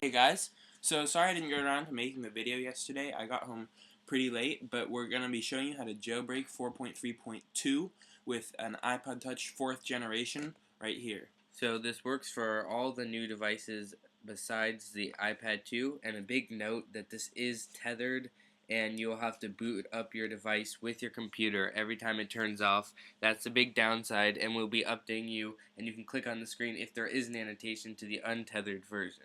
Hey guys, so sorry I didn't get around to making the video yesterday. I got home pretty late, but we're going to be showing you how to jailbreak 4.3.2 with an iPod Touch 4th generation right here. So this works for all the new devices besides the iPad 2, and a big note that this is tethered and you'll have to boot up your device with your computer every time it turns off. That's a big downside, and we'll be updating you, and you can click on the screen if there is an annotation to the untethered version.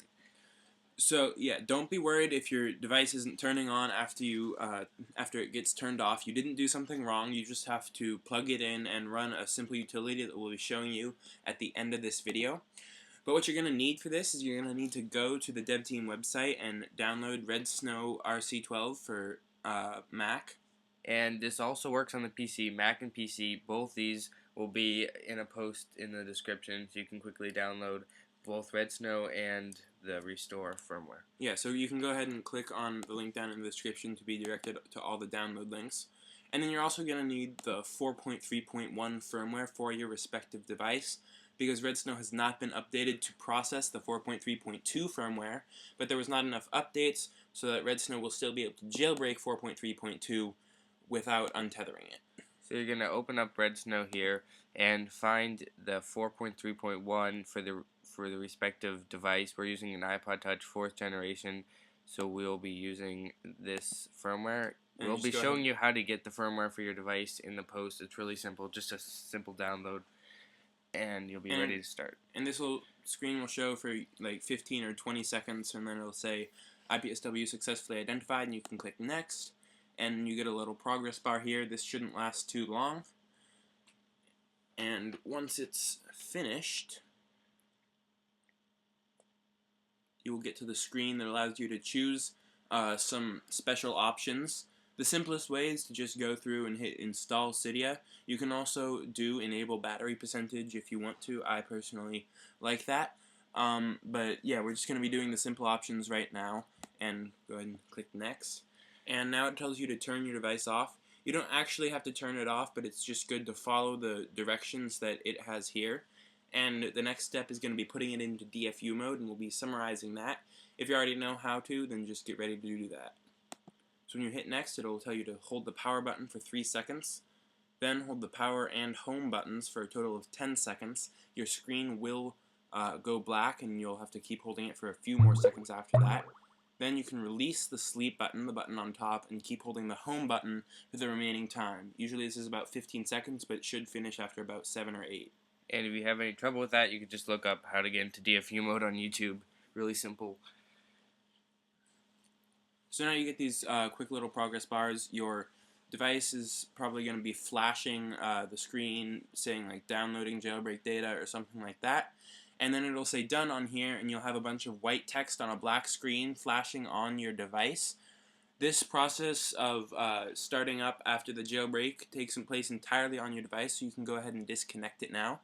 So yeah, don't be worried if your device isn't turning on after it gets turned off. You didn't do something wrong. You just have to plug it in and run a simple utility that we'll be showing you at the end of this video. But what you're going to need for this is you're going to need to go to the dev team website and download Red Snow RC12 for Mac. And this also works on the PC, Mac and PC. Both these will be in a post in the description, so you can quickly download both Red Snow and the Restore firmware. Yeah, so you can go ahead and click on the link down in the description to be directed to all the download links. And then you're also going to need the 4.3.1 firmware for your respective device, because Red Snow has not been updated to process the 4.3.2 firmware, but there was not enough updates so that Red Snow will still be able to jailbreak 4.3.2 without untethering it. So you're going to open up Red Snow here and find the 4.3.1 for the respective device. We're using an iPod Touch 4th generation, so we'll be using this firmware. And we'll be showing you how to get the firmware for your device in the post. It's really simple, just a simple download, and you'll be ready to start. And this screen will show for like 15 or 20 seconds, and then it'll say IPSW successfully identified, and you can click next. And you get a little progress bar here. This shouldn't last too long. And once it's finished, you will get to the screen that allows you to choose some special options. The simplest way is to just go through and hit install Cydia. You can also do enable battery percentage if you want to. I personally like that. But yeah, we're just going to be doing the simple options right now. And go ahead and click next. And now it tells you to turn your device off. You don't actually have to turn it off, but it's just good to follow the directions that it has here. And the next step is going to be putting it into DFU mode, and we'll be summarizing that. If you already know how to, then just get ready to do that. So when you hit next, it'll tell you to hold the power button for 3 seconds. Then hold the power and home buttons for a total of 10 seconds. Your screen will go black, and you'll have to keep holding it for a few more seconds after that. Then you can release the sleep button, the button on top, and keep holding the home button for the remaining time. Usually this is about 15 seconds, but it should finish after about 7 or 8. And if you have any trouble with that, you can just look up how to get into DFU mode on YouTube. Really simple. So now you get these quick little progress bars. Your device is probably going to be flashing the screen saying like downloading jailbreak data or something like that. And then it'll say done on here, and you'll have a bunch of white text on a black screen flashing on your device. This process of starting up after the jailbreak takes place entirely on your device, so you can go ahead and disconnect it now.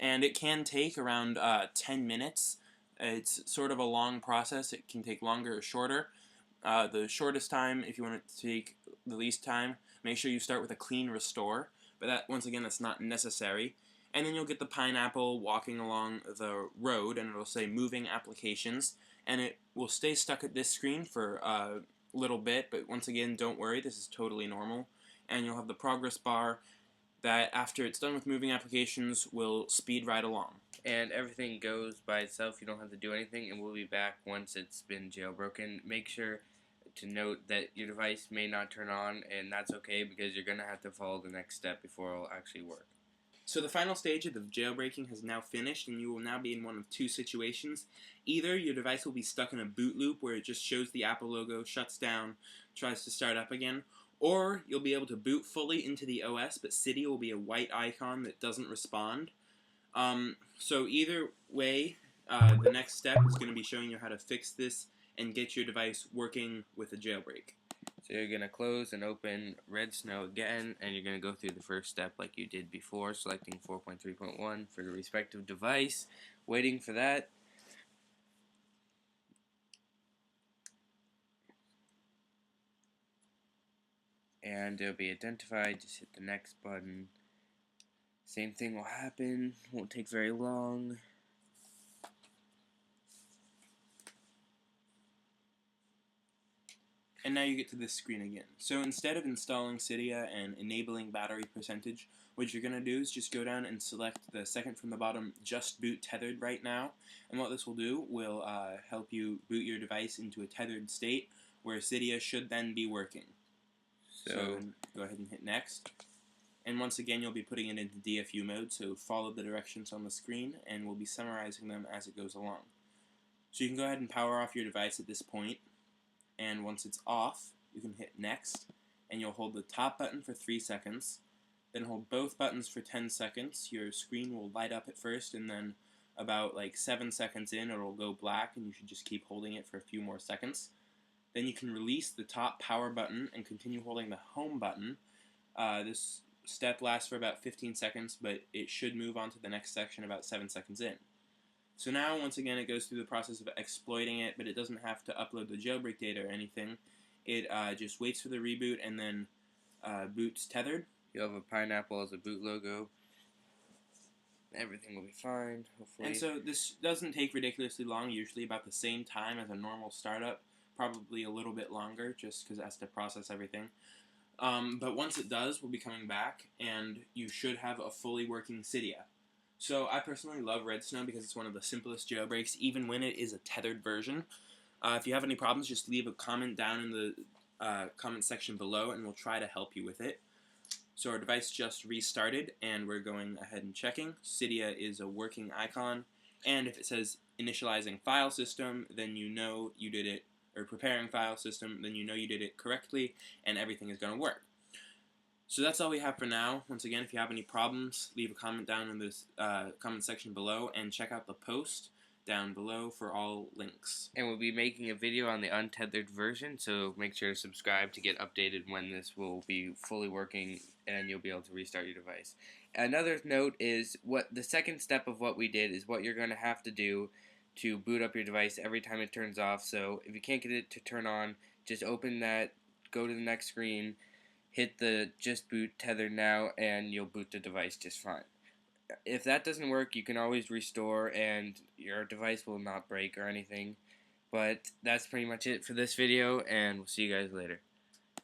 And it can take around 10 minutes. It's sort of a long process. It can take longer or shorter. The shortest time, if you want it to take the least time, make sure you start with a clean restore. But that, once again, that's not necessary. And then you'll get the pineapple walking along the road, and it'll say moving applications, and it will stay stuck at this screen for a little bit, but once again, don't worry, this is totally normal. And you'll have the progress bar that, after it's done with moving applications, will speed right along. And everything goes by itself. You don't have to do anything, and we'll be back once it's been jailbroken. Make sure to note that your device may not turn on, and that's okay, because you're going to have to follow the next step before it'll actually work. So the final stage of the jailbreaking has now finished, and you will now be in one of two situations. Either your device will be stuck in a boot loop where it just shows the Apple logo, shuts down, tries to start up again, or you'll be able to boot fully into the OS, but Cydia will be a white icon that doesn't respond. So either way, the next step is going to be showing you how to fix this and get your device working with a jailbreak. So you're going to close and open Red Snow again, and you're going to go through the first step like you did before, selecting 4.3.1 for the respective device, waiting for that. And it'll be identified, just hit the next button. Same thing will happen, won't take very long. And now you get to this screen again. So instead of installing Cydia and enabling battery percentage, what you're going to do is just go down and select the second from the bottom, just boot tethered right now. And what this will do will help you boot your device into a tethered state where Cydia should then be working. So go ahead and hit next. And once again, you'll be putting it into DFU mode, so follow the directions on the screen, and we'll be summarizing them as it goes along. So you can go ahead and power off your device at this point, and once it's off, you can hit next, and you'll hold the top button for 3 seconds, then hold both buttons for 10 seconds. Your screen will light up at first, and then about like 7 seconds in, it'll go black, and you should just keep holding it for a few more seconds. Then you can release the top power button and continue holding the home button. This step lasts for about 15 seconds, but it should move on to the next section about 7 seconds in. So now, once again, it goes through the process of exploiting it, but it doesn't have to upload the jailbreak data or anything. It just waits for the reboot and then boots tethered. You have a pineapple as a boot logo. Everything will be fine, hopefully. And so this doesn't take ridiculously long, usually about the same time as a normal startup, probably a little bit longer, just because it has to process everything. But once it does, we'll be coming back, and you should have a fully working Cydia. So I personally love Redstone because it's one of the simplest jailbreaks, even when it is a tethered version. If you have any problems, just leave a comment down in the comment section below, and we'll try to help you with it. So our device just restarted, and we're going ahead and checking. Cydia is a working icon, and if it says initializing file system, then you know you did it, or preparing file system, then you know you did it correctly, and everything is going to work. So that's all we have for now. Once again, if you have any problems, leave a comment down in the comment section below, and check out the post down below for all links. And we'll be making a video on the untethered version, so make sure to subscribe to get updated when this will be fully working and you'll be able to restart your device. Another note is what the second step of what we did is what you're going to have to do to boot up your device every time it turns off. So if you can't get it to turn on, just open that, go to the next screen, hit the just boot tether now, and you'll boot the device just fine. If that doesn't work, you can always restore and your device will not break or anything. But that's pretty much it for this video, and we'll see you guys later.